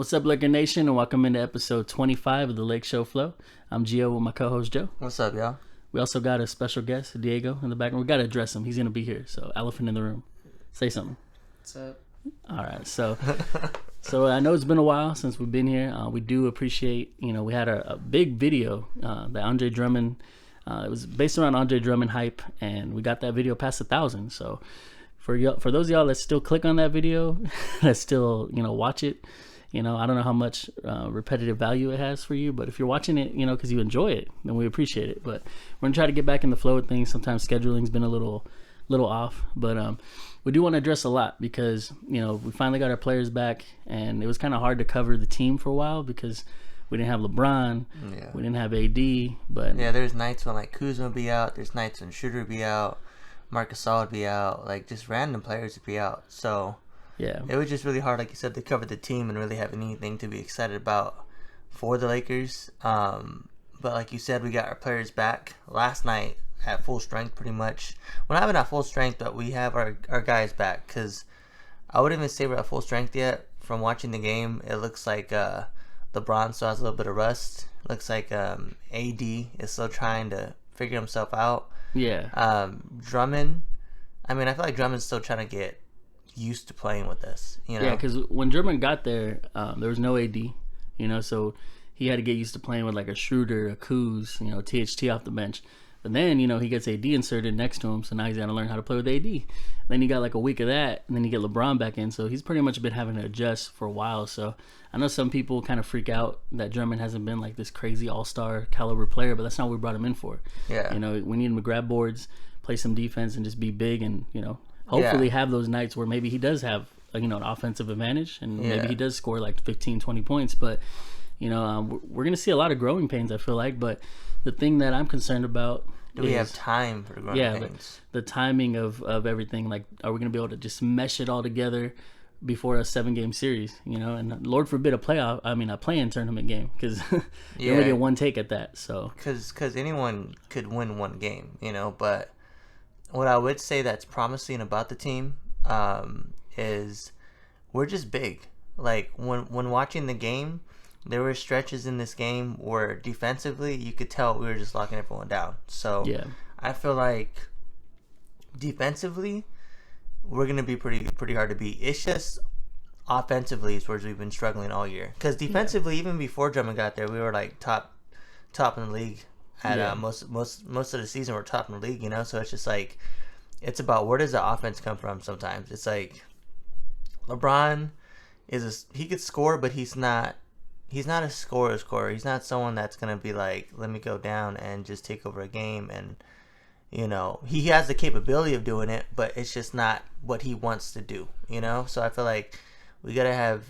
What's up, Laker Nation, and welcome into episode 25 of the LakeShow Flow. I'm Geo with my co-host Joe. What's up, y'all? We also got a special guest, Diego, in the background. We got to address him. He's going to be here, so elephant in the room. Say something. What's up? All right, so I know it's been a while since we've been here. We do appreciate, we had a big video, the Andre Drummond. It was based around Andre Drummond hype, and we got that video past 1,000. So for those of y'all that still click on that video, that still, watch it, I don't know how much repetitive value it has for you, but if you're watching it, because you enjoy it, then we appreciate it. But we're going to try to get back in the flow of things. Sometimes scheduling's been a little off, but we do want to address a lot because, we finally got our players back, and it was kind of hard to cover the team for a while because we didn't have LeBron, we didn't have AD, but... Yeah, there's nights when, Kuzma would be out, there's nights when Shooter would be out, Marc Gasol would be out, just random players would be out, so... Yeah, it was just really hard, like you said, to cover the team and really have anything to be excited about for the Lakers. But like you said, we got our players back last night at full strength, pretty much. Well, not even at full strength, but we have our guys back. Because I wouldn't even say we're at full strength yet. From watching the game, it looks like LeBron still has a little bit of rust. Looks like AD is still trying to figure himself out. Yeah. Drummond, I feel like Drummond's still trying to get used to playing with this, Yeah, because when Drummond got there, there was no AD, so he had to get used to playing with a Schroeder, a Kuz, THT off the bench. But then, he gets AD inserted next to him, so now he's got to learn how to play with AD. Then you got a week of that, and then you get LeBron back in, so he's pretty much been having to adjust for a while. So I know some people kind of freak out that Drummond hasn't been this crazy all-star caliber player, but that's not what we brought him in for. Yeah. We need him to grab boards, play some defense, and just be big and, hopefully have those nights where maybe he does have an offensive advantage and maybe he does score 15, 20 points. But we're gonna see a lot of growing pains, I feel like. But the thing that I'm concerned about is we have time for the growing pains. The timing of everything. Are we gonna be able to just mesh it all together before a 7-game series? And Lord forbid a play-in tournament game, because you only get one take at that. So because anyone could win one game, but what I would say that's promising about the team is we're just big. When watching the game, there were stretches in this game where defensively you could tell we were just locking everyone down. So I feel like defensively we're gonna be pretty hard to beat. It's just offensively is where we've been struggling all year. Because defensively, even before Drummond got there, we were top in the league. At most of the season, we're top in the league, So it's just it's about where does the offense come from. Sometimes it's LeBron he could score, but he's not a scorer. He's not someone that's gonna be let me go down and just take over a game. And he has the capability of doing it, but it's just not what he wants to do. So I feel like we gotta have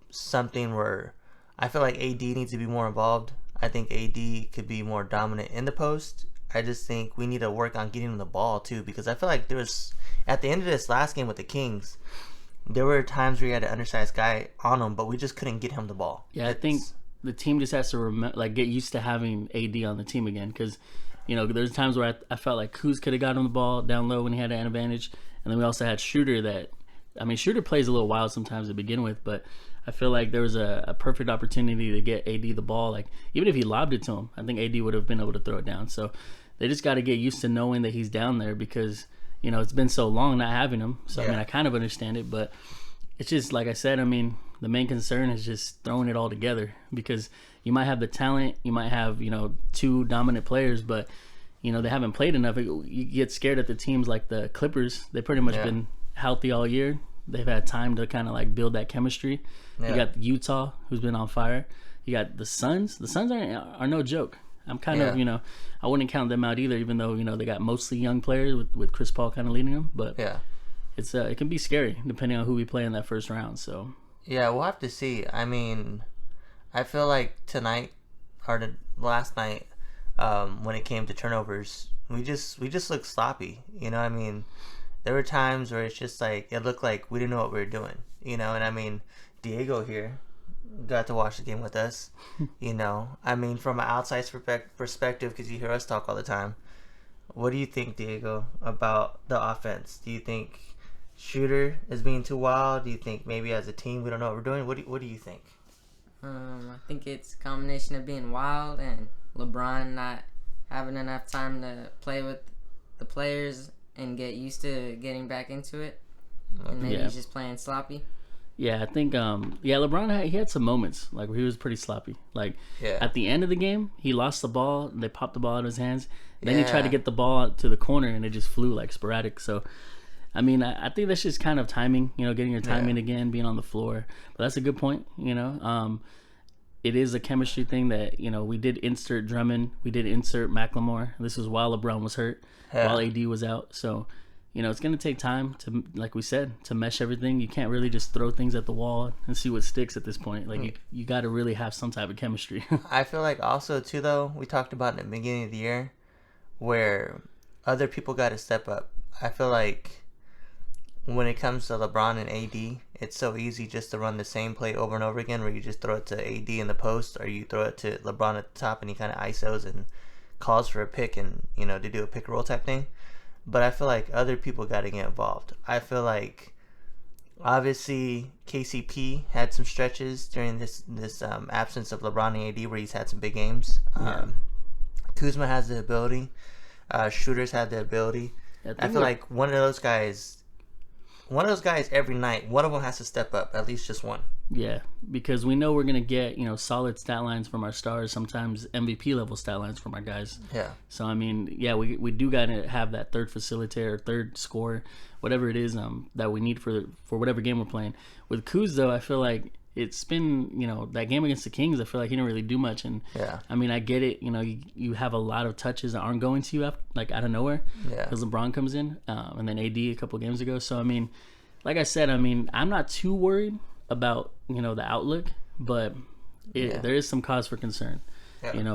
something where I feel like AD needs to be more involved. I think AD could be more dominant in the post. I just think we need to work on getting him the ball too, because I feel like there was, at the end of this last game with the Kings, there were times where you had an undersized guy on him, but we just couldn't get him the ball. Yeah, I think the team just has to get used to having AD on the team again, because there's times where I felt like Kuz could have got him the ball down low when he had an advantage, and then we also had Shooter that, Shooter plays a little wild sometimes to begin with, but I feel like there was a perfect opportunity to get AD the ball. Even if he lobbed it to him, I think AD would have been able to throw it down. So they just got to get used to knowing that he's down there, because it's been so long not having him. So I kind of understand it, but it's just like I said. The main concern is just throwing it all together, because you might have the talent, you might have two dominant players, but they haven't played enough. You get scared at the teams like the Clippers. They've pretty much been healthy all year. They've had time to kind of build that chemistry. You got Utah, who's been on fire. You got the Suns. The Suns are no joke. I'm kind of, I wouldn't count them out either, even though, they got mostly young players with Chris Paul kind of leading them. But it's it can be scary depending on who we play in that first round. So yeah, we'll have to see. I feel like tonight or last night, when it came to turnovers, we just looked sloppy. There were times where it's just it looked like we didn't know what we were doing. And Diego here got to watch the game with us. From an outside perspective, because you hear us talk all the time. What do you think, Diego, about the offense? Do you think Shooter is being too wild? Do you think maybe as a team we don't know what we're doing? What do you think? I think it's a combination of being wild and LeBron not having enough time to play with the players and get used to getting back into it. And maybe he's just playing sloppy. Yeah, I think LeBron he had some moments like where he was pretty sloppy. Like at the end of the game, he lost the ball. They popped the ball out of his hands. Then he tried to get the ball to the corner, and it just flew like sporadic. So, I mean, I think that's just kind of timing. Getting your timing again, being on the floor. But that's a good point. It is a chemistry thing that we did insert Drummond, we did insert McLemore. This was while LeBron was hurt, while AD was out. So. It's going to take time to, like we said, to mesh everything. You can't really just throw things at the wall and see what sticks at this point. Like, you got to really have some type of chemistry. I feel like also, too, though, we talked about in the beginning of the year where other people got to step up. I feel like when it comes to LeBron and AD, it's so easy just to run the same play over and over again where you just throw it to AD in the post or you throw it to LeBron at the top and he kind of ISOs and calls for a pick and, to do a pick and roll type thing. But I feel like other people got to get involved. I feel like, obviously, KCP had some stretches during this absence of LeBron and AD where he's had some big games. Kuzma has the ability. Shooters have the ability. I feel like one of those guys every night, one of them has to step up, at least just one. Yeah, because we know we're going to get, solid stat lines from our stars, sometimes MVP level stat lines from our guys. Yeah. So, I mean, we do got to have that third facilitator, third scorer, whatever it is that we need for whatever game we're playing. With Kuz, though, I feel like it's been, that game against the Kings, I feel like he didn't really do much. And, I mean, I get it. You have a lot of touches that aren't going to you, out of nowhere. Yeah. Because LeBron comes in, and then AD a couple games ago. So, I mean, like I said, I'm not too worried about the outlook, but there is some cause for concern.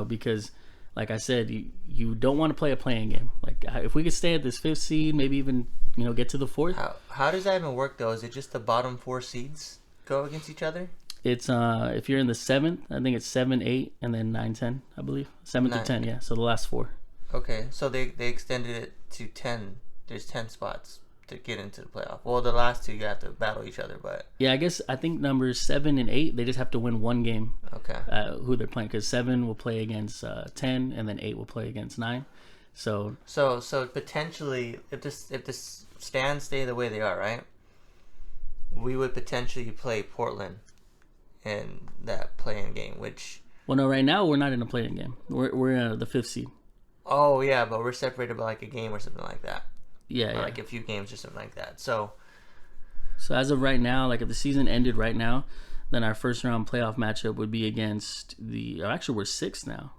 Because like I said, you don't want to play a playing game. Like if we could stay at this 5th seed, maybe even get to the 4th. How does that even work though? Is it just the bottom 4 seeds go against each other? It's if you're in the 7th, I think it's 7, 8, and then 9, 10, I believe 7 through 10. Yeah, so the last 4. Okay, so they extended it to 10. There's 10 spots to get into the playoff. Well, the last 2 you have to battle each other, but I think numbers 7 and 8 they just have to win one game. Okay. Who they're playing, because 7 will play against 10, and then 8 will play against 9. So potentially, if the stands stay the way they are, right, we would potentially play Portland in that play-in game. Which no, right now we're not in a play-in game. We're the 5th seed. Oh yeah, but we're separated by like a game or something like that. Yeah, like a few games or something like that. So as of right now, like if the season ended right now, then our first round playoff matchup would be against actually we're 6th now.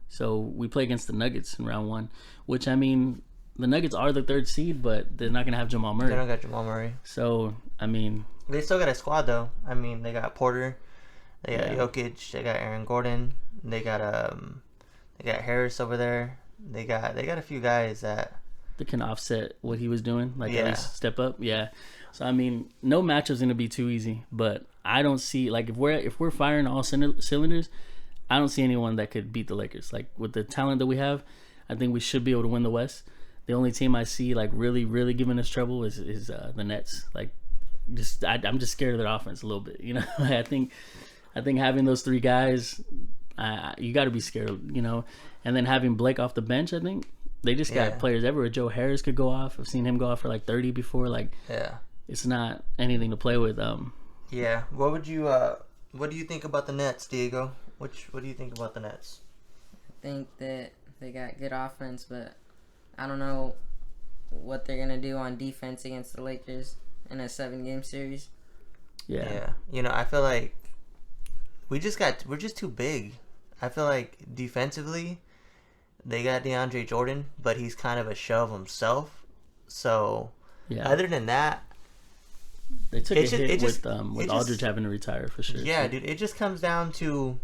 So we play against the Nuggets in round 1, which I mean, the Nuggets are the 3rd seed, but they're not going to have Jamal Murray. They don't got Jamal Murray. So, I mean, they still got a squad though. I mean, they got Porter, they got Jokic, they got Aaron Gordon, they got Harris over there. They got a few guys that can offset what he was doing, at least step up. Yeah. So I mean, no matchup's gonna be too easy, but I don't see if we're firing all cylinders, I don't see anyone that could beat the Lakers. Like with the talent that we have, I think we should be able to win the West. The only team I see really, really giving us trouble is the Nets. Like, I'm just scared of their offense a little bit. I think having those 3 guys, you got to be scared. And then having Blake off the bench, I think. They just got players everywhere. Joe Harris could go off. I've seen him go off for 30 before. It's not anything to play with. Yeah. What do you think about the Nets, Diego? What do you think about the Nets? I think that they got good offense, but I don't know what they're gonna do on defense against the Lakers in a 7-game series. Yeah. I feel like we're just too big. I feel like defensively, they got DeAndre Jordan, but he's kind of a shell of himself. So, other than that, they took a hit with Aldridge having to retire for sure. Yeah, dude, it just comes down to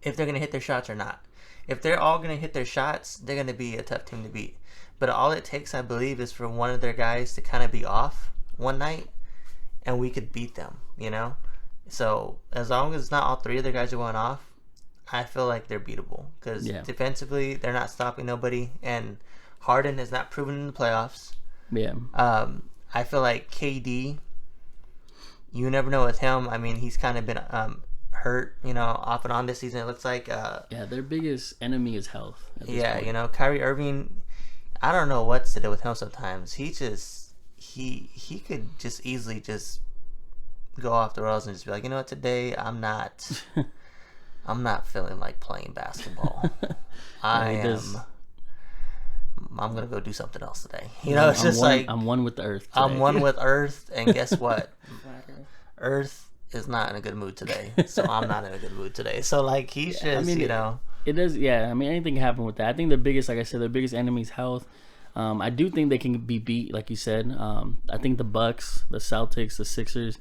if they're gonna hit their shots or not. If they're all gonna hit their shots, they're gonna be a tough team to beat. But all it takes, I believe, is for one of their guys to kind of be off one night, and we could beat them. So as long as it's not all 3 of their guys are going off, I feel like they're beatable because defensively they're not stopping nobody, and Harden has not proven in the playoffs. Yeah. I feel like KD, you never know with him. I mean, he's kind of been hurt, off and on this season. It looks like. Yeah, their biggest enemy is health. Yeah, Kyrie Irving. I don't know what's to do with him sometimes. He could just easily just go off the rails and just be like, today I'm not feeling like playing basketball. I'm gonna go do something else today. It's just I'm one with the earth. Today. I'm one with Earth, and guess what? Earth is not in a good mood today, so I'm not in a good mood today. So he's just, It does, yeah. I mean, anything can happen with that. I think the biggest, like I said, the biggest enemy is health. I do think they can be beat, like you said. I think the Bucks, the Celtics, the Sixers,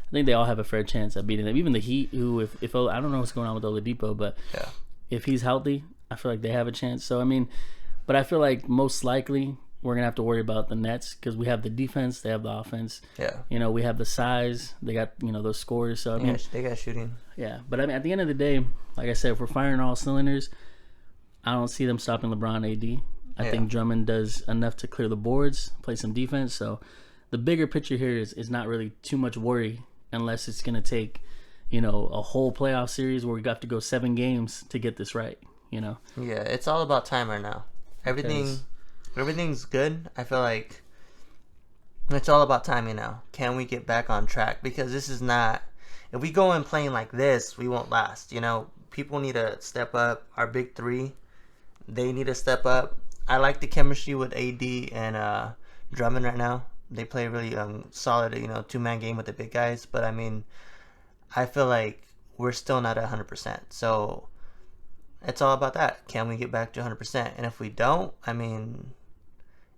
I think they all have a fair chance at beating them. Even the Heat, who, if I don't know what's going on with Oladipo, but if he's healthy, I feel like they have a chance. So, I mean, but I feel like most likely we're going to have to worry about the Nets because we have the defense, they have the offense. Yeah. We have the size, they got, those scores. So, I mean, they got shooting. Yeah, but I mean, at the end of the day, like I said, if we're firing all cylinders, I don't see them stopping LeBron AD. I think Drummond does enough to clear the boards, play some defense. So the bigger picture here is not really too much worry unless it's going to take, a whole playoff series where we got to go 7 games to get this right, Yeah, it's all about time right now. Everything's good. I feel like it's all about timing now. Can we get back on track? Because this is not... If we go in playing like this, we won't last. People need to step up. Our big three, they need to step up. I like the chemistry with AD and Drummond right now. They play really solid, 2-man game with the big guys. But, I mean, I feel like we're still not at 100%. So, it's all about that. Can we get back to 100%? And if we don't, I mean,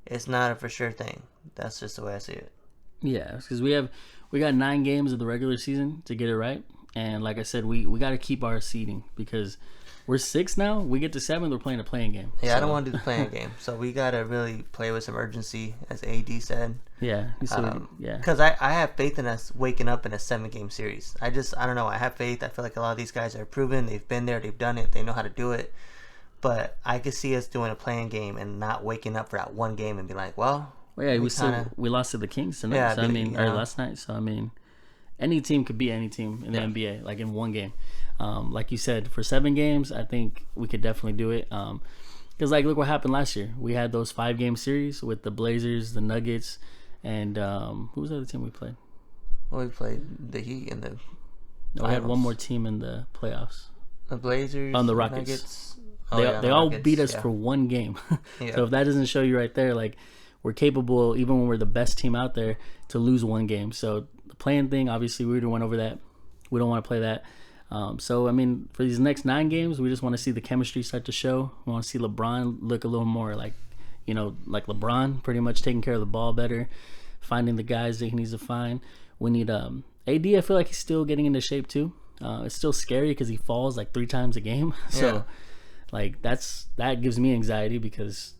it's not a for sure thing. That's just the way I see it. Yeah, because we got 9 games of the regular season to get it right. And like I said, we got to keep our seeding because we're 6 now. We get to 7, we're playing a playing game. Yeah, so. I don't want to do the playing game. So we got to really play with some urgency, as AD said. Yeah. Because I have faith in us waking up in a 7-game series. I don't know. I have faith. I feel like a lot of these guys are proven. They've been there. They've done it. They know how to do it. But I could see us doing a playing game and not waking up for that one game and be like, well... yeah, we lost to the Kings tonight. Yeah, so, or last night. So, I mean, any team could beat any team in the NBA, like in one game. Like you said, for 7 games, I think we could definitely do it. Because, look what happened last year. We had those 5-game series with the Blazers, the Nuggets, and who was the other team we played? Well, we played the Heat in the finals. No, we had one more team in the playoffs. The Blazers, the Rockets. Nuggets. They all beat us for one game. So if that doesn't show you right there, we're capable, even when we're the best team out there, to lose one game. So the playing thing, obviously, we already went over that. We don't want to play that. So, I mean, for these next 9 games, we just want to see the chemistry start to show. We want to see LeBron look a little more like LeBron, pretty much taking care of the ball better, finding the guys that he needs to find. We need AD, I feel like he's still getting into shape too. It's still scary because he falls 3 times a game. So, that gives me anxiety because...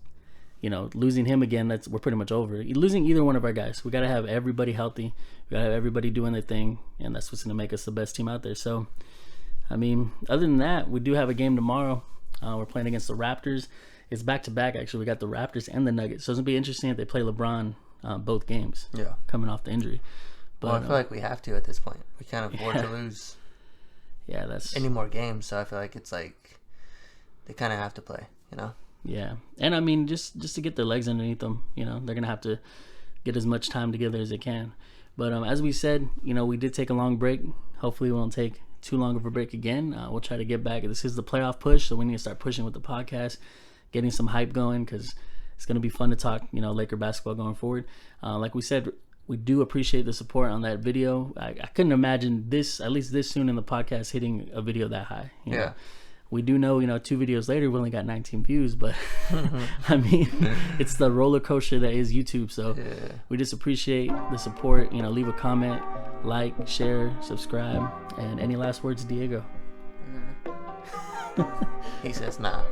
losing him again, we're pretty much over. Losing either one of our guys. We got to have everybody healthy. We got to have everybody doing their thing, and that's what's going to make us the best team out there. So, I mean, other than that, we do have a game tomorrow. We're playing against the Raptors. It's back-to-back, actually. We got the Raptors and the Nuggets. So it's going to be interesting if they play LeBron both games coming off the injury. But, I feel like we have to at this point. We can't afford to lose any more games. So I feel like it's they kind of have to play, Yeah, and I mean, just to get their legs underneath them, they're going to have to get as much time together as they can. But as we said, we did take a long break. Hopefully we won't take too long of a break again. We'll try to get back. This is the playoff push, so we need to start pushing with the podcast, getting some hype going because it's going to be fun to talk, Laker basketball going forward. Like we said, we do appreciate the support on that video. I couldn't imagine this, at least this soon in the podcast, hitting a video that high. You know? We do know, 2 videos later, we only got 19 views, but I mean, it's the roller coaster that is YouTube. So we just appreciate the support. Leave a comment, like, share, subscribe, and any last words, Diego? He says nah.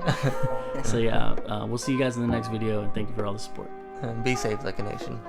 So yeah, we'll see you guys in the next video, and thank you for all the support. Be safe, like a nation.